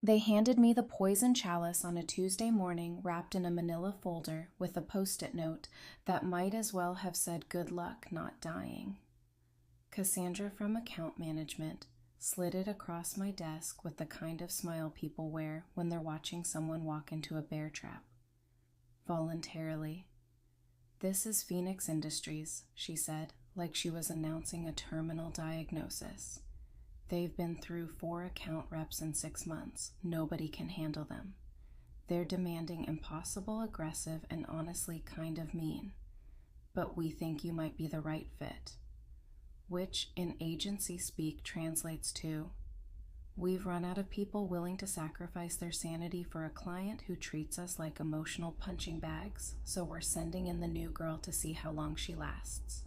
They handed me the poison chalice on a Tuesday morning wrapped in a manila folder with a post-it note that might as well have said good luck not dying. Cassandra from account management slid it across my desk with the kind of smile people wear when they're watching someone walk into a bear trap. Voluntarily. "This is Phoenix Industries," she said, like she was announcing a terminal diagnosis. "They've been through 4 account reps in 6 months. Nobody can handle them. They're demanding, impossible, aggressive, and honestly kind of mean. But we think you might be the right fit." Which, in agency speak, translates to, "We've run out of people willing to sacrifice their sanity for a client who treats us like emotional punching bags, so we're sending in the new girl to see how long she lasts."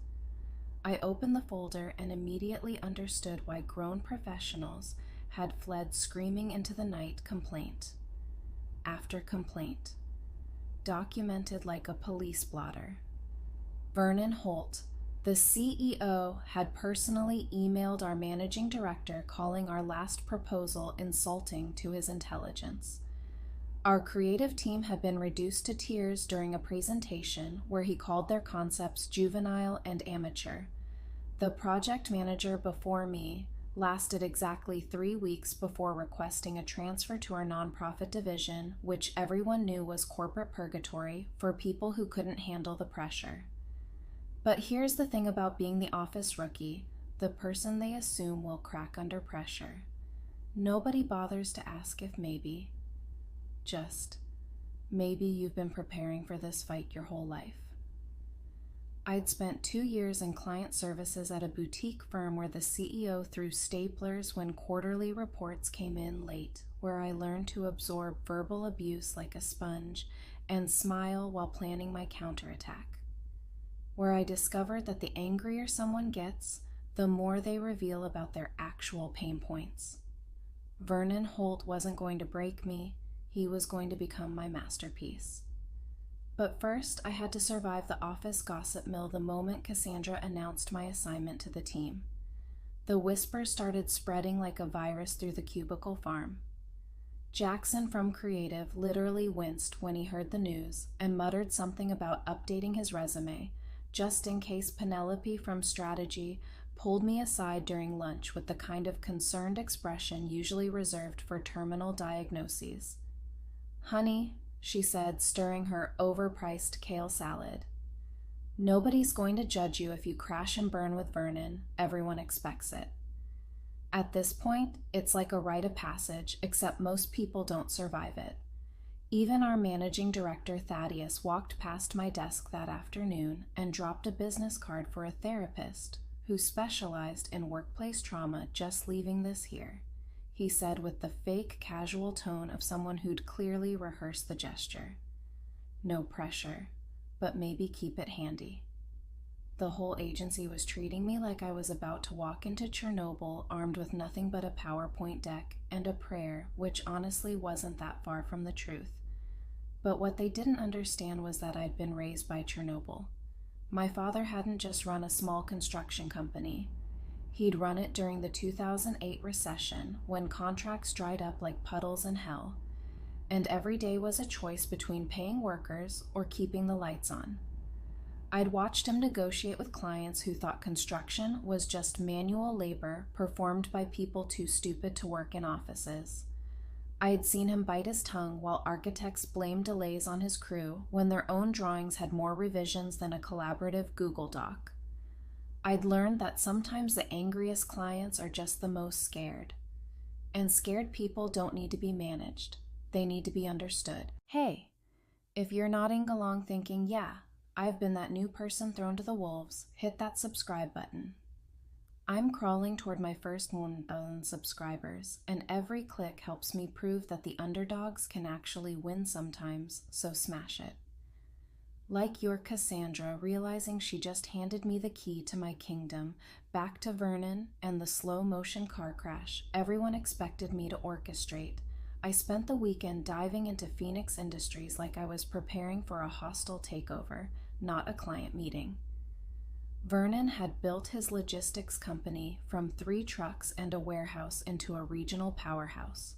I opened the folder and immediately understood why grown professionals had fled screaming into the night complaint after complaint, documented like a police blotter. Vernon Holt, the CEO, had personally emailed our managing director calling our last proposal insulting to his intelligence. Our creative team had been reduced to tears during a presentation where he called their concepts juvenile and amateur. The project manager before me lasted exactly 3 weeks before requesting a transfer to our nonprofit division, which everyone knew was corporate purgatory for people who couldn't handle the pressure. But here's the thing about being the office rookie, the person they assume will crack under pressure. Nobody bothers to ask if maybe, just maybe you've been preparing for this fight your whole life. I'd spent 2 years in client services at a boutique firm where the CEO threw staplers when quarterly reports came in late, where I learned to absorb verbal abuse like a sponge and smile while planning my counterattack, where I discovered that the angrier someone gets, the more they reveal about their actual pain points. Vernon Holt wasn't going to break me, he was going to become my masterpiece. But first, I had to survive the office gossip mill the moment Cassandra announced my assignment to the team. The whispers started spreading like a virus through the cubicle farm. Jackson from Creative literally winced when he heard the news and muttered something about updating his resume, just in case Penelope from Strategy pulled me aside during lunch with the kind of concerned expression usually reserved for terminal diagnoses. "Honey," she said, stirring her overpriced kale salad, "nobody's going to judge you if you crash and burn with Vernon. Everyone expects it. At this point, it's like a rite of passage, except most people don't survive it. Even our managing director, Thaddeus, walked past my desk that afternoon and dropped a business card for a therapist who specialized in workplace trauma, just leaving this here," he said with the fake casual tone of someone who'd clearly rehearsed the gesture. "No pressure, but maybe keep it handy." The whole agency was treating me like I was about to walk into Chernobyl armed with nothing but a PowerPoint deck and a prayer, which honestly wasn't that far from the truth. But what they didn't understand was that I'd been raised by Chernobyl. My father hadn't just run a small construction company. He'd run it during the 2008 recession when contracts dried up like puddles in hell, and every day was a choice between paying workers or keeping the lights on. I'd watched him negotiate with clients who thought construction was just manual labor performed by people too stupid to work in offices. I had seen him bite his tongue while architects blamed delays on his crew when their own drawings had more revisions than a collaborative Google Doc. I'd learned that sometimes the angriest clients are just the most scared. And scared people don't need to be managed. They need to be understood. Hey, if you're nodding along thinking, yeah, I've been that new person thrown to the wolves, hit that subscribe button. I'm crawling toward my first 1,000 subscribers, and every click helps me prove that the underdogs can actually win sometimes, so smash it. Like your Cassandra, realizing she just handed me the key to my kingdom, back to Vernon and the slow-motion car crash everyone expected me to orchestrate, I spent the weekend diving into Phoenix Industries like I was preparing for a hostile takeover, not a client meeting. Vernon had built his logistics company from 3 trucks and a warehouse into a regional powerhouse.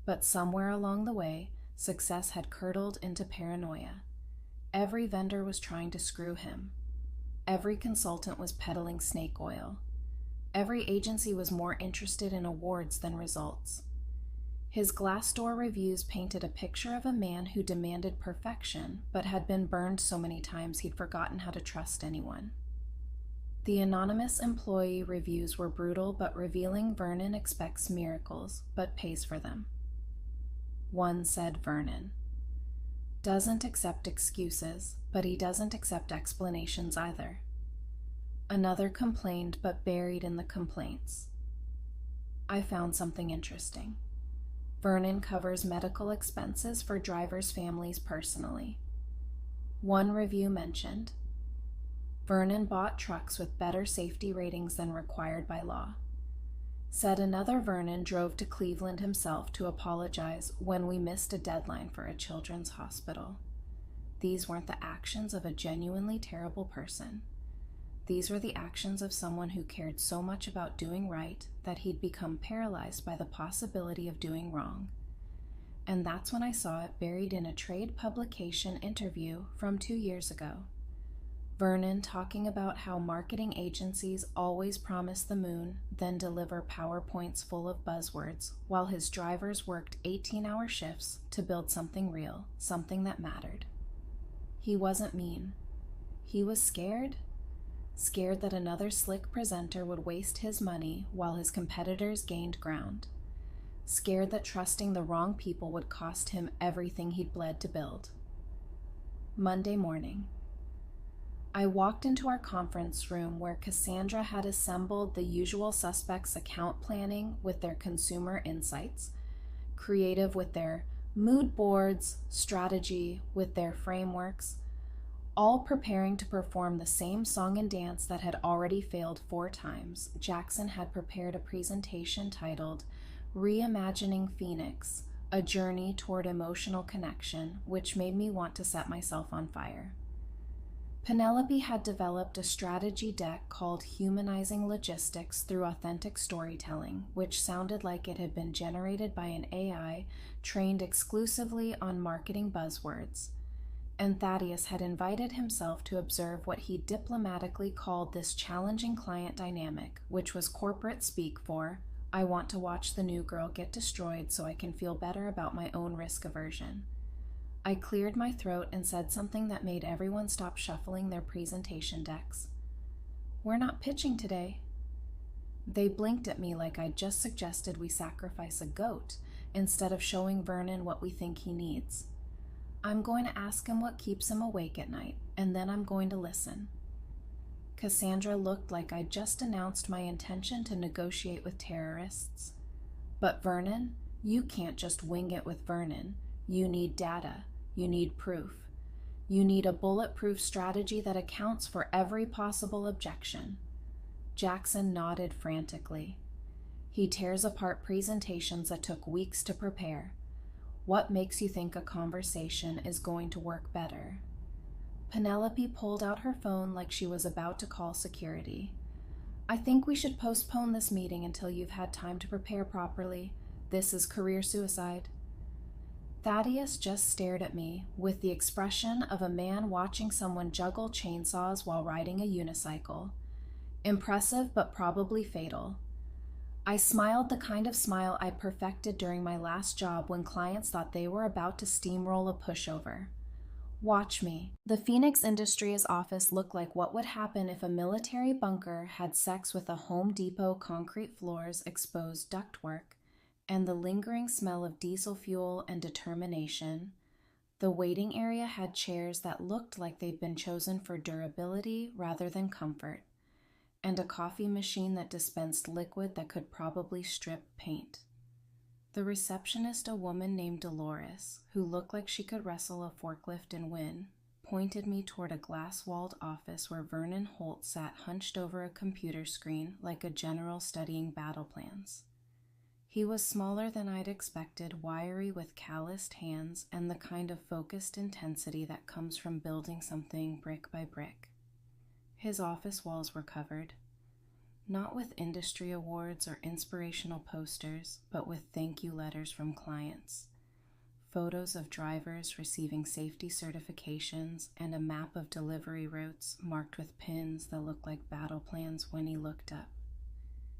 But somewhere along the way, success had curdled into paranoia. Every vendor was trying to screw him. Every consultant was peddling snake oil. Every agency was more interested in awards than results. His Glassdoor reviews painted a picture of a man who demanded perfection, but had been burned so many times he'd forgotten how to trust anyone. The anonymous employee reviews were brutal but revealing. Vernon expects miracles, but pays for them. One said Vernon doesn't accept excuses, but he doesn't accept explanations either. Another complained, but buried in the complaints. I found something interesting. Vernon covers medical expenses for drivers' families personally. One review mentioned, Vernon bought trucks with better safety ratings than required by law. Said another Vernon drove to Cleveland himself to apologize when we missed a deadline for a children's hospital. These weren't the actions of a genuinely terrible person. These were the actions of someone who cared so much about doing right that he'd become paralyzed by the possibility of doing wrong. And that's when I saw it buried in a trade publication interview from 2 years ago. Vernon talking about how marketing agencies always promise the moon, then deliver PowerPoints full of buzzwords, while his drivers worked 18-hour shifts to build something real, something that mattered. He wasn't mean. He was scared. Scared that another slick presenter would waste his money while his competitors gained ground. Scared that trusting the wrong people would cost him everything he'd bled to build. Monday morning. I walked into our conference room where Cassandra had assembled the usual suspects account planning with their consumer insights, creative with their mood boards, strategy with their frameworks, all preparing to perform the same song and dance that had already failed 4 times. Jackson had prepared a presentation titled Reimagining Phoenix, a Journey Toward Emotional Connection, which made me want to set myself on fire. Penelope had developed a strategy deck called Humanizing Logistics Through Authentic Storytelling, which sounded like it had been generated by an AI trained exclusively on marketing buzzwords. And Thaddeus had invited himself to observe what he diplomatically called this challenging client dynamic, which was corporate speak for, I want to watch the new girl get destroyed so I can feel better about my own risk aversion. I cleared my throat and said something that made everyone stop shuffling their presentation decks. We're not pitching today. They blinked at me like I'd just suggested we sacrifice a goat instead of showing Vernon what we think he needs. I'm going to ask him what keeps him awake at night, and then I'm going to listen. Cassandra looked like I'd just announced my intention to negotiate with terrorists. But Vernon, you can't just wing it with Vernon. You need data. You need proof. You need a bulletproof strategy that accounts for every possible objection. Jackson nodded frantically. He tears apart presentations that took weeks to prepare. What makes you think a conversation is going to work better? Penelope pulled out her phone like she was about to call security. I think we should postpone this meeting until you've had time to prepare properly. This is career suicide. Thaddeus just stared at me with the expression of a man watching someone juggle chainsaws while riding a unicycle. Impressive but probably fatal. I smiled the kind of smile I perfected during my last job when clients thought they were about to steamroll a pushover. Watch me. The Phoenix Industries office looked like what would happen if a military bunker had sex with a Home Depot concrete floors exposed ductwork, and the lingering smell of diesel fuel and determination. The waiting area had chairs that looked like they'd been chosen for durability rather than comfort, and a coffee machine that dispensed liquid that could probably strip paint. The receptionist, a woman named Dolores, who looked like she could wrestle a forklift and win, pointed me toward a glass-walled office where Vernon Holt sat hunched over a computer screen like a general studying battle plans. He was smaller than I'd expected, wiry with calloused hands and the kind of focused intensity that comes from building something brick by brick. His office walls were covered. Not with industry awards or inspirational posters, but with thank you letters from clients. Photos of drivers receiving safety certifications and a map of delivery routes marked with pins that looked like battle plans when he looked up.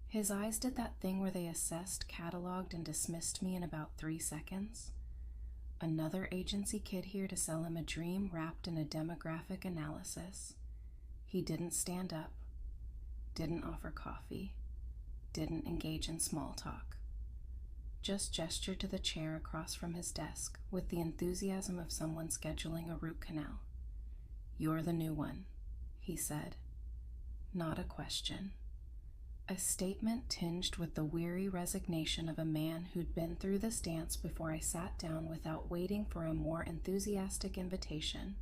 His eyes did that thing where they assessed, cataloged, and dismissed me in about 3 seconds. Another agency kid here to sell him a dream wrapped in a demographic analysis. He didn't stand up, didn't offer coffee, didn't engage in small talk. Just gestured to the chair across from his desk with the enthusiasm of someone scheduling a root canal. "You're the new one," he said. Not a question. A statement tinged with the weary resignation of a man who'd been through this dance before I sat down without waiting for a more enthusiastic invitation,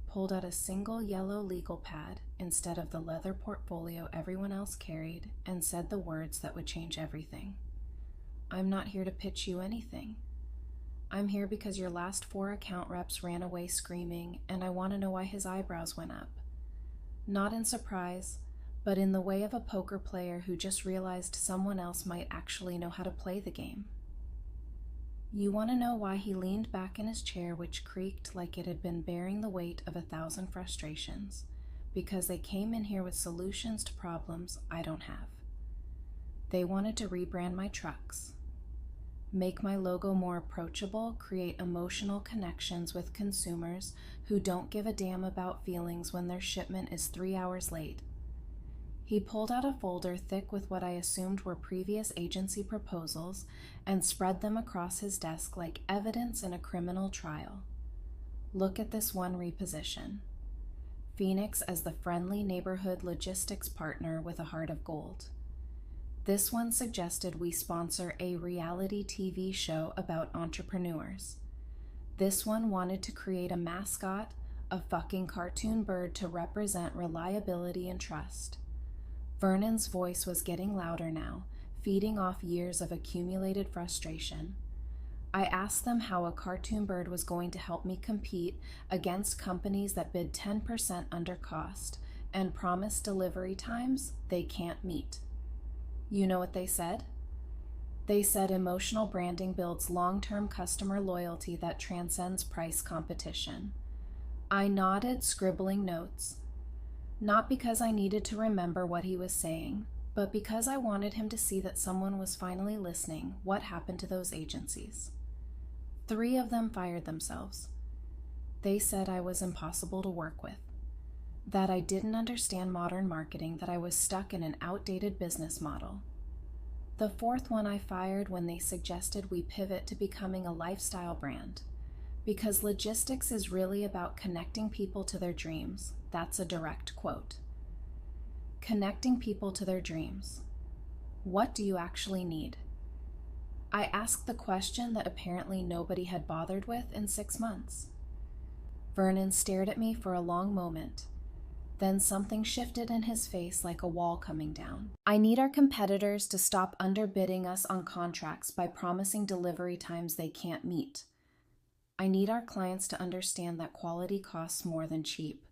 pulled out a single yellow legal pad instead of the leather portfolio everyone else carried, and said the words that would change everything. "I'm not here to pitch you anything. I'm here because your last 4 account reps ran away screaming, and I want to know why his eyebrows went up. Not in surprise, but in the way of a poker player who just realized someone else might actually know how to play the game. You want to know why he leaned back in his chair, which creaked like it had been bearing the weight of 1,000 frustrations, because they came in here with solutions to problems I don't have. They wanted to rebrand my trucks, make my logo more approachable, create emotional connections with consumers who don't give a damn about feelings when their shipment is 3 hours late. He pulled out a folder thick with what I assumed were previous agency proposals and spread them across his desk like evidence in a criminal trial. Look at this one reposition. Phoenix as the friendly neighborhood logistics partner with a heart of gold. This one suggested we sponsor a reality TV show about entrepreneurs. This one wanted to create a mascot, a fucking cartoon bird to represent reliability and trust. Vernon's voice was getting louder now, feeding off years of accumulated frustration. I asked them how a cartoon bird was going to help me compete against companies that bid 10% under cost and promise delivery times they can't meet. You know what they said? They said emotional branding builds long-term customer loyalty that transcends price competition. I nodded, scribbling notes. Not because I needed to remember what he was saying, but because I wanted him to see that someone was finally listening. What happened to those agencies? 3 of them fired themselves. They said I was impossible to work with, that I didn't understand modern marketing, that I was stuck in an outdated business model. The 4th one I fired when they suggested we pivot to becoming a lifestyle brand, because logistics is really about connecting people to their dreams. That's a direct quote. Connecting people to their dreams. What do you actually need? I asked the question that apparently nobody had bothered with in 6 months. Vernon stared at me for a long moment. Then something shifted in his face like a wall coming down. I need our competitors to stop underbidding us on contracts by promising delivery times they can't meet. I need our clients to understand that quality costs more than cheap.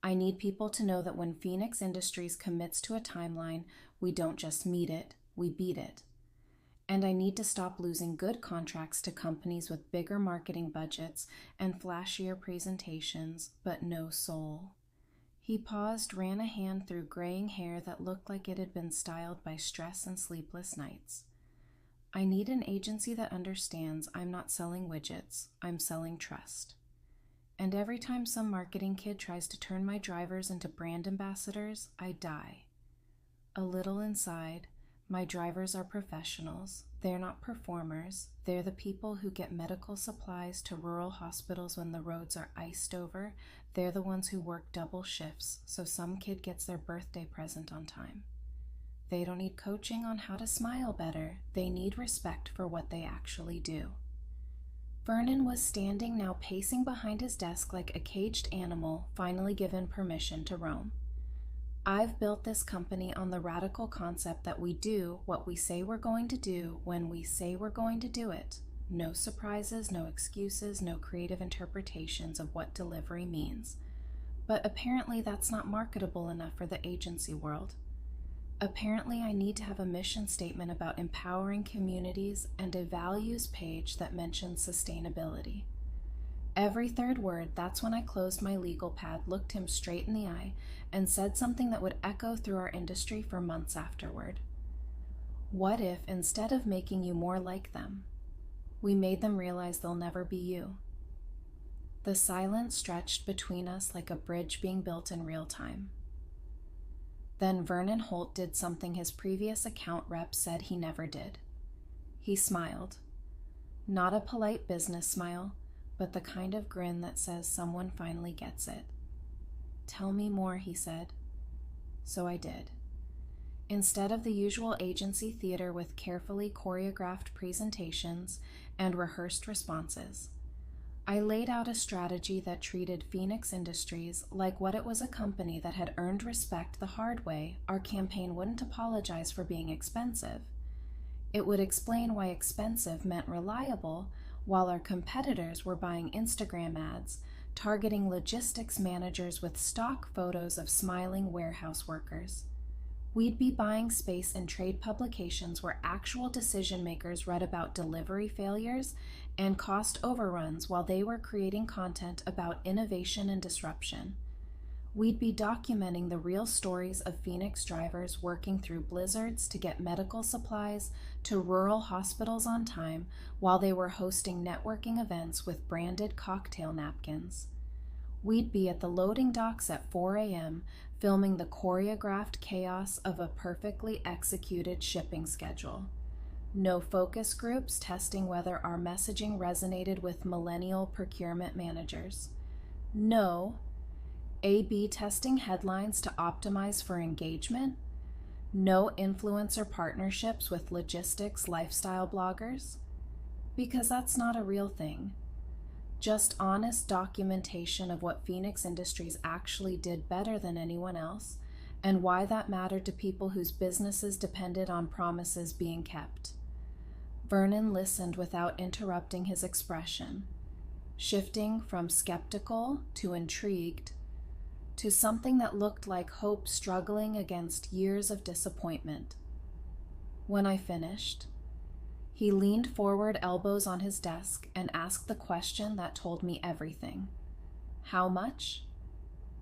I need people to know that when Phoenix Industries commits to a timeline, we don't just meet it, we beat it. And I need to stop losing good contracts to companies with bigger marketing budgets and flashier presentations, but no soul. He paused, ran a hand through graying hair that looked like it had been styled by stress and sleepless nights. I need an agency that understands I'm not selling widgets, I'm selling trust. And every time some marketing kid tries to turn my drivers into brand ambassadors, I die. A little inside, my drivers are professionals. They're not performers. They're the people who get medical supplies to rural hospitals when the roads are iced over. They're the ones who work double shifts so some kid gets their birthday present on time. They don't need coaching on how to smile better. They need respect for what they actually do. Vernon was standing now, pacing behind his desk like a caged animal finally given permission to roam. I've built this company on the radical concept that we do what we say we're going to do when we say we're going to do it. No surprises, no excuses, no creative interpretations of what delivery means. But apparently that's not marketable enough for the agency world. Apparently, I need to have a mission statement about empowering communities and a values page that mentions sustainability. Every third word, that's when I closed my legal pad, looked him straight in the eye, and said something that would echo through our industry for months afterward. What if, instead of making you more like them, we made them realize they'll never be you? The silence stretched between us like a bridge being built in real time. Then Vernon Holt did something his previous account rep said he never did. He smiled. Not a polite business smile, but the kind of grin that says someone finally gets it. "Tell me more," he said. So I did. Instead of the usual agency theater with carefully choreographed presentations and rehearsed responses, I laid out a strategy that treated Phoenix Industries like what it was: a company that had earned respect the hard way. Our campaign wouldn't apologize for being expensive. It would explain why expensive meant reliable, while our competitors were buying Instagram ads, targeting logistics managers with stock photos of smiling warehouse workers. We'd be buying space in trade publications where actual decision makers read about delivery failures and cost overruns while they were creating content about innovation and disruption. We'd be documenting the real stories of Phoenix drivers working through blizzards to get medical supplies to rural hospitals on time while they were hosting networking events with branded cocktail napkins. We'd be at the loading docks at 4 a.m. filming the choreographed chaos of a perfectly executed shipping schedule. No focus groups testing whether our messaging resonated with millennial procurement managers. No A/B testing headlines to optimize for engagement. No influencer partnerships with logistics lifestyle bloggers. Because that's not a real thing. Just honest documentation of what Phoenix Industries actually did better than anyone else, and why that mattered to people whose businesses depended on promises being kept. Vernon listened without interrupting his expression, shifting from skeptical to intrigued, to something that looked like hope struggling against years of disappointment. When I finished, he leaned forward, elbows on his desk, and asked the question that told me everything. How much?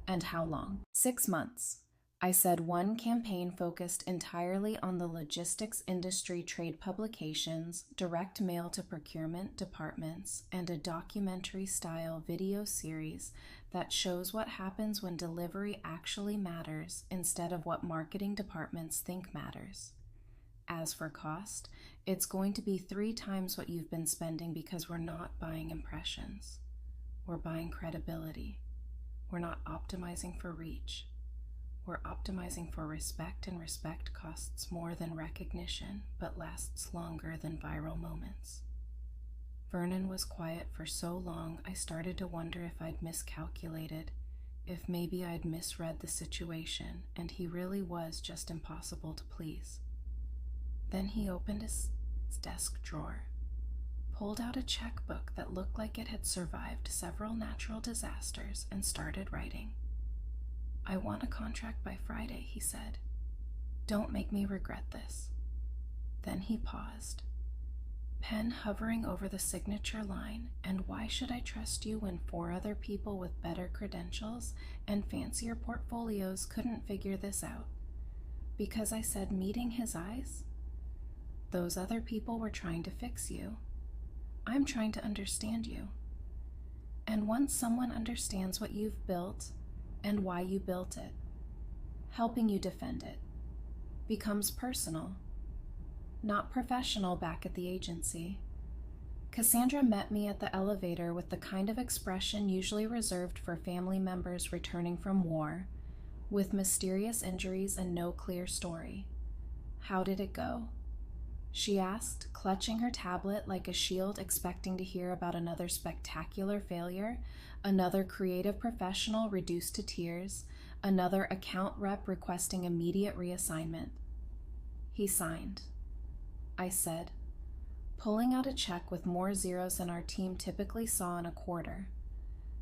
And how long? 6 months. I said. One campaign focused entirely on the logistics industry trade publications, direct mail to procurement departments, and a documentary-style video series that shows what happens when delivery actually matters instead of what marketing departments think matters. As for cost, it's going to be 3 times what you've been spending because we're not buying impressions. We're buying credibility. We're not optimizing for reach. We're optimizing for respect, and respect costs more than recognition, but lasts longer than viral moments. Vernon was quiet for so long, I started to wonder if I'd miscalculated, if maybe I'd misread the situation, and he really was just impossible to please. Then he opened his desk drawer, pulled out a checkbook that looked like it had survived several natural disasters, and started writing. "I want a contract by Friday," he said. "Don't make me regret this." Then he paused, pen hovering over the signature line. "And why should I trust you when 4 other people with better credentials and fancier portfolios couldn't figure this out?" Because I said, meeting his eyes. Those other people were trying to fix you. I'm trying to understand you. And once someone understands what you've built and why you built it, helping you defend it becomes personal, not professional. Back at the agency, Cassandra met me at the elevator with the kind of expression usually reserved for family members returning from war, with mysterious injuries and no clear story. "How did it go?" she asked, clutching her tablet like a shield, expecting to hear about another spectacular failure, another creative professional reduced to tears, another account rep requesting immediate reassignment. He signed. I said, pulling out a check with more zeros than our team typically saw in a quarter.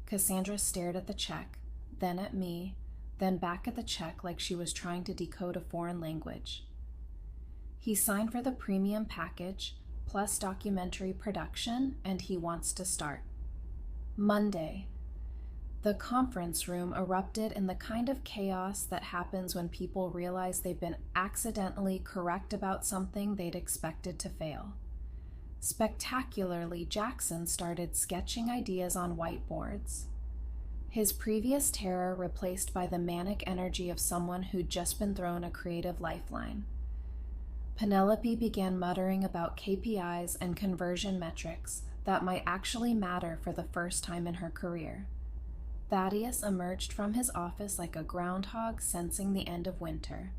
Cassandra stared at the check, then at me, then back at the check like she was trying to decode a foreign language. He signed for the premium package, plus documentary production, and he wants to start. Monday. The conference room erupted in the kind of chaos that happens when people realize they've been accidentally correct about something they'd expected to fail. Spectacularly, Jackson started sketching ideas on whiteboards. His previous terror replaced by the manic energy of someone who'd just been thrown a creative lifeline. Penelope began muttering about KPIs and conversion metrics that might actually matter for the first time in her career. Thaddeus emerged from his office like a groundhog sensing the end of winter,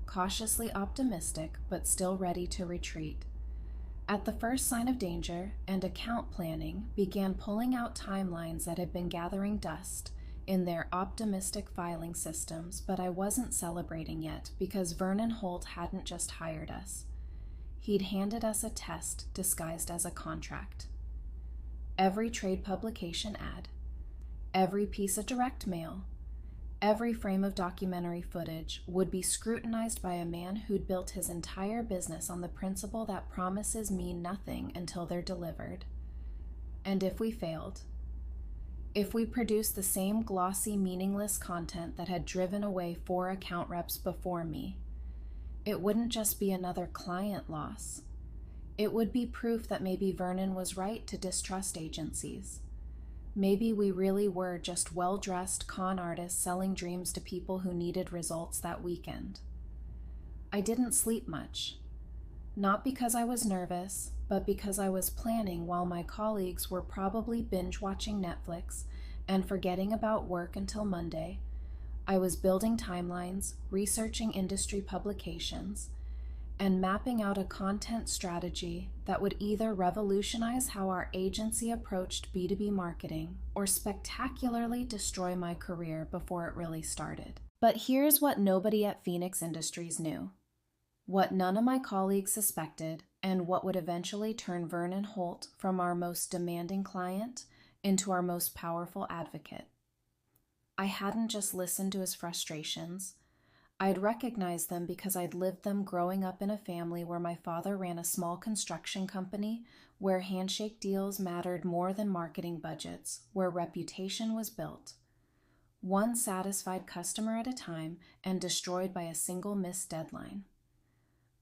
cautiously optimistic but still ready to retreat. At the first sign of danger, and account planning began pulling out timelines that had been gathering dust in their optimistic filing systems, but I wasn't celebrating yet because Vernon Holt hadn't just hired us. He'd handed us a test disguised as a contract. Every trade publication ad, every piece of direct mail, every frame of documentary footage would be scrutinized by a man who'd built his entire business on the principle that promises mean nothing until they're delivered. And if we failed, if we produced the same glossy, meaningless content that had driven away 4 account reps before me, it wouldn't just be another client loss. It would be proof that maybe Vernon was right to distrust agencies. Maybe we really were just well-dressed con artists selling dreams to people who needed results that weekend. I didn't sleep much. Not because I was nervous, but because I was planning while my colleagues were probably binge-watching Netflix and forgetting about work until Monday. I was building timelines, researching industry publications, and mapping out a content strategy that would either revolutionize how our agency approached B2B marketing or spectacularly destroy my career before it really started. But here's what nobody at Phoenix Industries knew, what none of my colleagues suspected, and what would eventually turn Vernon Holt from our most demanding client into our most powerful advocate. I hadn't just listened to his frustrations. I'd recognized them because I'd lived them growing up in a family where my father ran a small construction company, where handshake deals mattered more than marketing budgets, where reputation was built. One satisfied customer at a time and destroyed by a single missed deadline.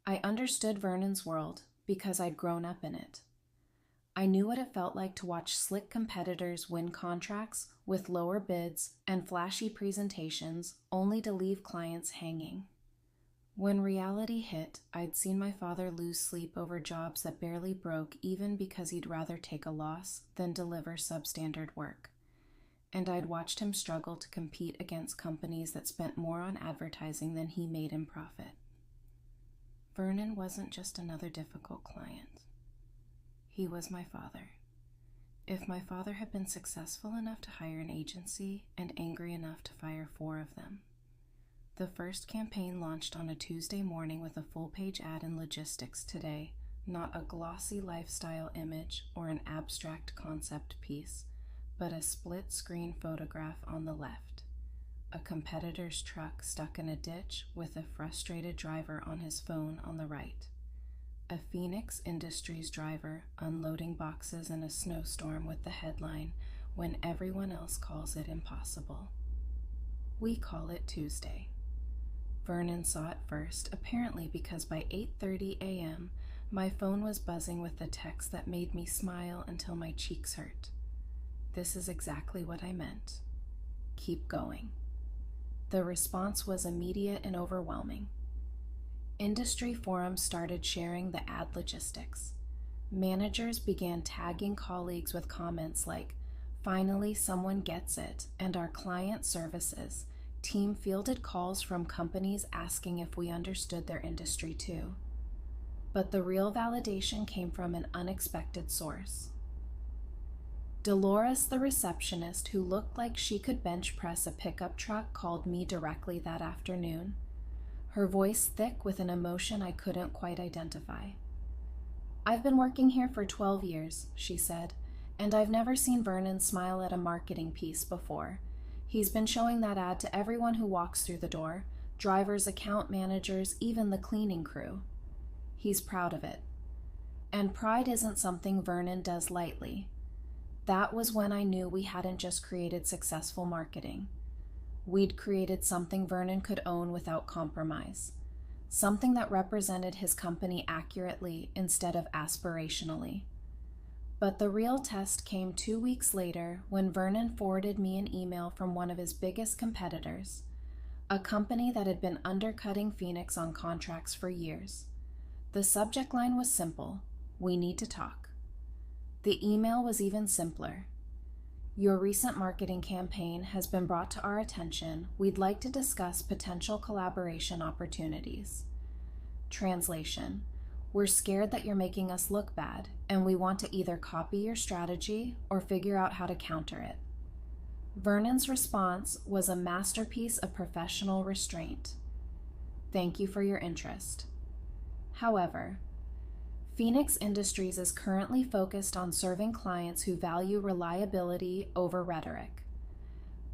I understood Vernon's world because I'd grown up in it. I knew what it felt like to watch slick competitors win contracts with lower bids and flashy presentations only to leave clients hanging. When reality hit, I'd seen my father lose sleep over jobs that barely broke even because he'd rather take a loss than deliver substandard work. And I'd watched him struggle to compete against companies that spent more on advertising than he made in profit. Vernon wasn't just another difficult client. He was my father. If my father had been successful enough to hire an agency and angry enough to fire 4 of them. The first campaign launched on a Tuesday morning with a full-page ad in Logistics Today, not a glossy lifestyle image or an abstract concept piece, but a split-screen photograph on the left. A competitor's truck stuck in a ditch with a frustrated driver on his phone on the right. A Phoenix Industries driver unloading boxes in a snowstorm with the headline, "When everyone else calls it impossible." We call it Tuesday. Vernon saw it first, apparently because by 8:30 a.m., my phone was buzzing with a text that made me smile until my cheeks hurt. This is exactly what I meant. Keep going. The response was immediate and overwhelming. Industry forums started sharing the ad logistics. Managers began tagging colleagues with comments like, "Finally, someone gets it," and "Our client services." Team fielded calls from companies asking if we understood their industry too. But the real validation came from an unexpected source. Dolores, the receptionist who looked like she could bench press a pickup truck, called me directly that afternoon, her voice thick with an emotion I couldn't quite identify. "I've been working here for 12 years, she said, "and I've never seen Vernon smile at a marketing piece before. He's been showing that ad to everyone who walks through the door, drivers, account managers, even the cleaning crew. He's proud of it. And pride isn't something Vernon does lightly. That was when I knew we hadn't just created successful marketing. We'd created something Vernon could own without compromise. Something that represented his company accurately instead of aspirationally. But the real test came 2 weeks later when Vernon forwarded me an email from one of his biggest competitors, a company that had been undercutting Phoenix on contracts for years. The subject line was simple: "We need to talk." The email was even simpler. "Your recent marketing campaign has been brought to our attention. We'd like to discuss potential collaboration opportunities." Translation: "We're scared that you're making us look bad, and we want to either copy your strategy or figure out how to counter it." Vernon's response was a masterpiece of professional restraint. "Thank you for your interest. However, Phoenix Industries is currently focused on serving clients who value reliability over rhetoric.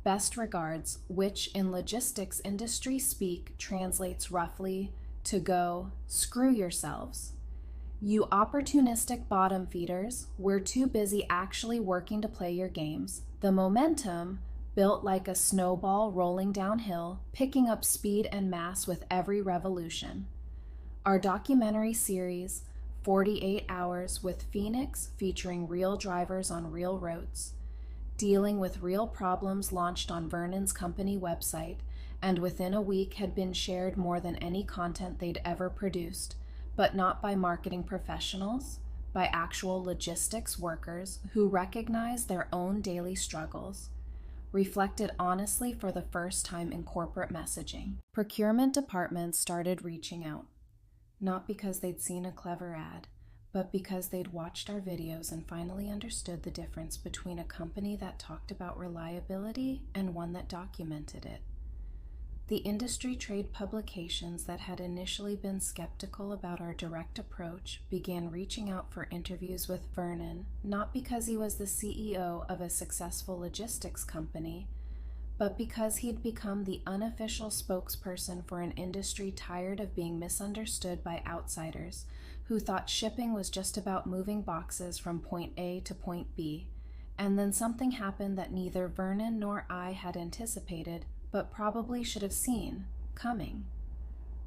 Best regards," which in logistics industry speak translates roughly to go, "Screw yourselves. You opportunistic bottom feeders, we're too busy actually working to play your games. The momentum, built like a snowball rolling downhill, picking up speed and mass with every revolution. Our documentary series, 48 Hours with Phoenix, featuring real drivers on real roads, dealing with real problems, launched on Vernon's company website, and within a week had been shared more than any content they'd ever produced, but not by marketing professionals, by actual logistics workers who recognized their own daily struggles, reflected honestly for the first time in corporate messaging. Procurement departments started reaching out. Not because they'd seen a clever ad, but because they'd watched our videos and finally understood the difference between a company that talked about reliability and one that documented it. The industry trade publications that had initially been skeptical about our direct approach began reaching out for interviews with Vernon, not because he was the CEO of a successful logistics company, but because he'd become the unofficial spokesperson for an industry tired of being misunderstood by outsiders who thought shipping was just about moving boxes from point A to point B. And then something happened that neither Vernon nor I had anticipated, but probably should have seen coming.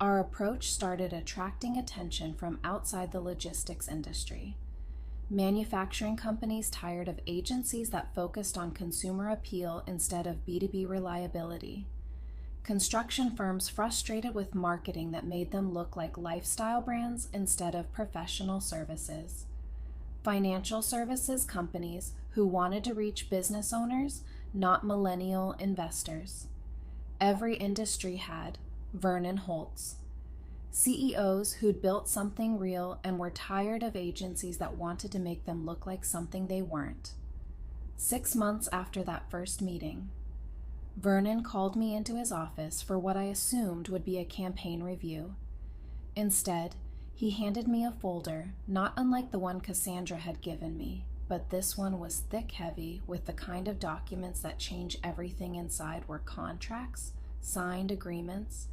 Our approach started attracting attention from outside the logistics industry. Manufacturing companies tired of agencies that focused on consumer appeal instead of B2B reliability. Construction firms frustrated with marketing that made them look like lifestyle brands instead of professional services. Financial services companies who wanted to reach business owners, not millennial investors. Every industry had Vernon Holt's. CEOs who'd built something real and were tired of agencies that wanted to make them look like something they weren't. 6 months after that first meeting, Vernon called me into his office for what I assumed would be a campaign review. Instead, he handed me a folder, not unlike the one Cassandra had given me, but this one was thick-heavy with the kind of documents that change everything inside were contracts, signed agreements,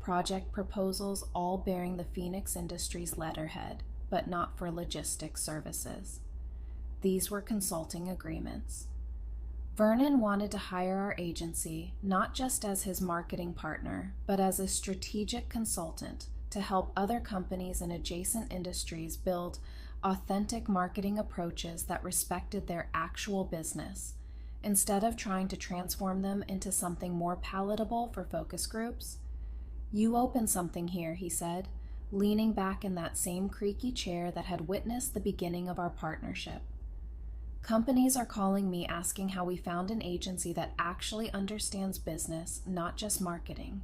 project proposals, all bearing the Phoenix Industries letterhead, but not for logistics services. These were consulting agreements. Vernon wanted to hire our agency not just as his marketing partner, but as a strategic consultant to help other companies in adjacent industries build authentic marketing approaches that respected their actual business, instead of trying to transform them into something more palatable for focus groups. "You opened something here," he said, leaning back in that same creaky chair that had witnessed the beginning of our partnership. "Companies are calling me asking how we found an agency that actually understands business, not just marketing.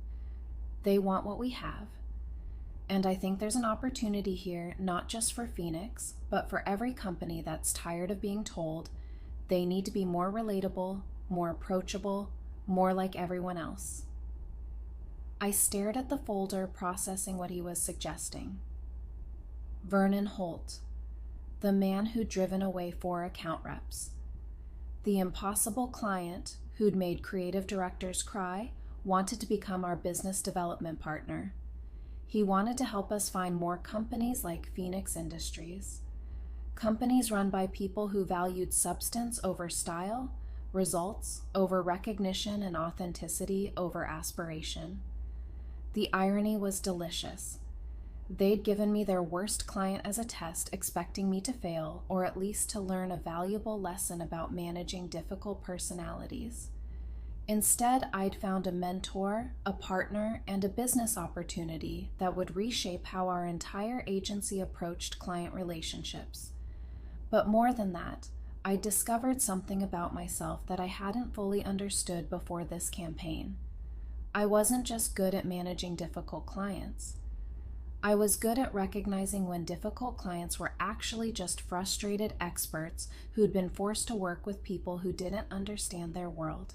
They want what we have. And I think there's an opportunity here, not just for Phoenix, but for every company that's tired of being told they need to be more relatable, more approachable, more like everyone else." I stared at the folder, processing what he was suggesting. Vernon Holt, the man who'd driven away 4 account reps. The impossible client who'd made creative directors cry, wanted to become our business development partner. He wanted to help us find more companies like Phoenix Industries. Companies run by people who valued substance over style, results over recognition, and authenticity over aspiration. The irony was delicious. They'd given me their worst client as a test, expecting me to fail, or at least to learn a valuable lesson about managing difficult personalities. Instead, I'd found a mentor, a partner, and a business opportunity that would reshape how our entire agency approached client relationships. But more than that, I discovered something about myself that I hadn't fully understood before this campaign. I wasn't just good at managing difficult clients. I was good at recognizing when difficult clients were actually just frustrated experts who'd been forced to work with people who didn't understand their world.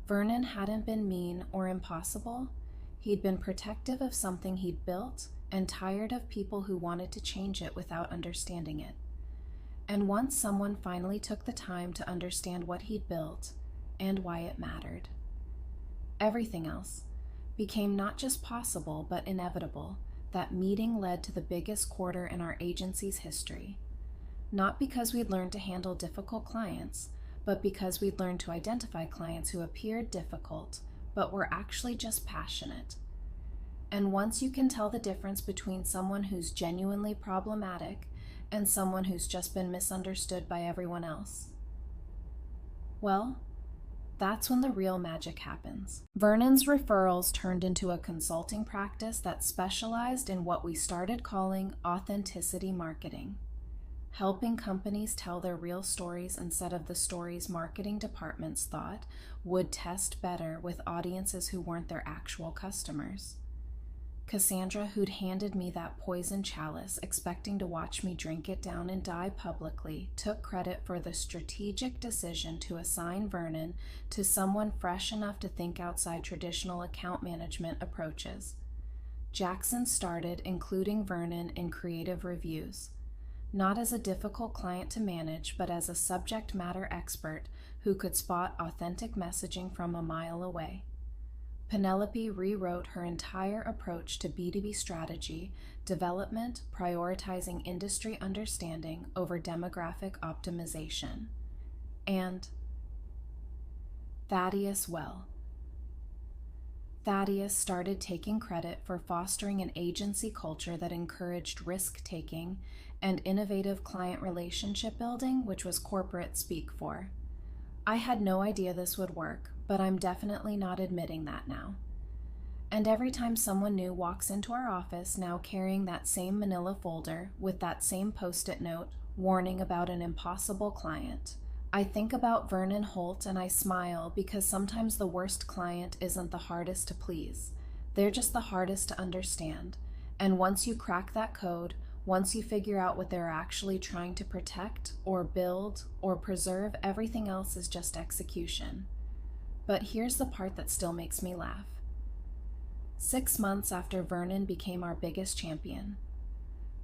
Vernon hadn't been mean or impossible. He'd been protective of something he'd built and tired of people who wanted to change it without understanding it. And once someone finally took the time to understand what he'd built and why it mattered, everything else became not just possible but inevitable. That meeting led to the biggest quarter in our agency's history. Not because we'd learned to handle difficult clients, but because we'd learned to identify clients who appeared difficult, but were actually just passionate. And once you can tell the difference between someone who's genuinely problematic and someone who's just been misunderstood by everyone else, well, that's when the real magic happens. Vernon's referrals turned into a consulting practice that specialized in what we started calling authenticity marketing, helping companies tell their real stories instead of the stories marketing departments thought would test better with audiences who weren't their actual customers. Cassandra, who'd handed me that poison chalice, expecting to watch me drink it down and die publicly, took credit for the strategic decision to assign Vernon to someone fresh enough to think outside traditional account management approaches. Jackson started including Vernon in creative reviews, not as a difficult client to manage, but as a subject matter expert who could spot authentic messaging from a mile away. Penelope rewrote her entire approach to B2B strategy, development, prioritizing industry understanding over demographic optimization. And Thaddeus started taking credit for fostering an agency culture that encouraged risk-taking and innovative client relationship building, which was corporate speak for. I had no idea this would work, but I'm definitely not admitting that now. And every time someone new walks into our office now carrying that same manila folder with that same post-it note warning about an impossible client, I think about Vernon Holt and I smile because sometimes the worst client isn't the hardest to please. They're just the hardest to understand. And once you crack that code, once you figure out what they're actually trying to protect or build or preserve, everything else is just execution. But here's the part that still makes me laugh. 6 months after Vernon became our biggest champion,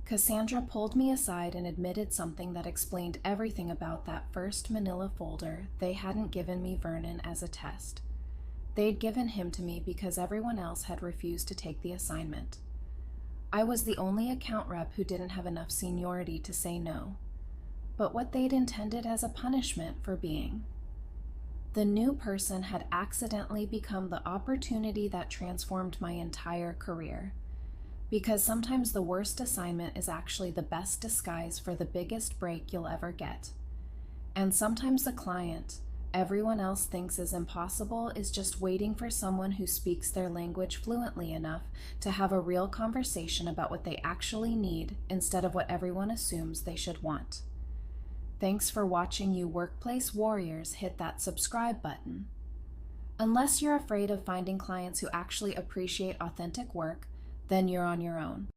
Cassandra pulled me aside and admitted something that explained everything about that first manila folder they hadn't given me Vernon as a test. They'd given him to me because everyone else had refused to take the assignment. I was the only account rep who didn't have enough seniority to say no, but what they'd intended as a punishment for being. The new person had accidentally become the opportunity that transformed my entire career. Because sometimes the worst assignment is actually the best disguise for the biggest break you'll ever get. And sometimes the client everyone else thinks is impossible is just waiting for someone who speaks their language fluently enough to have a real conversation about what they actually need instead of what everyone assumes they should want. Thanks for watching, you workplace warriors. Hit that subscribe button. Unless you're afraid of finding clients who actually appreciate authentic work, then you're on your own.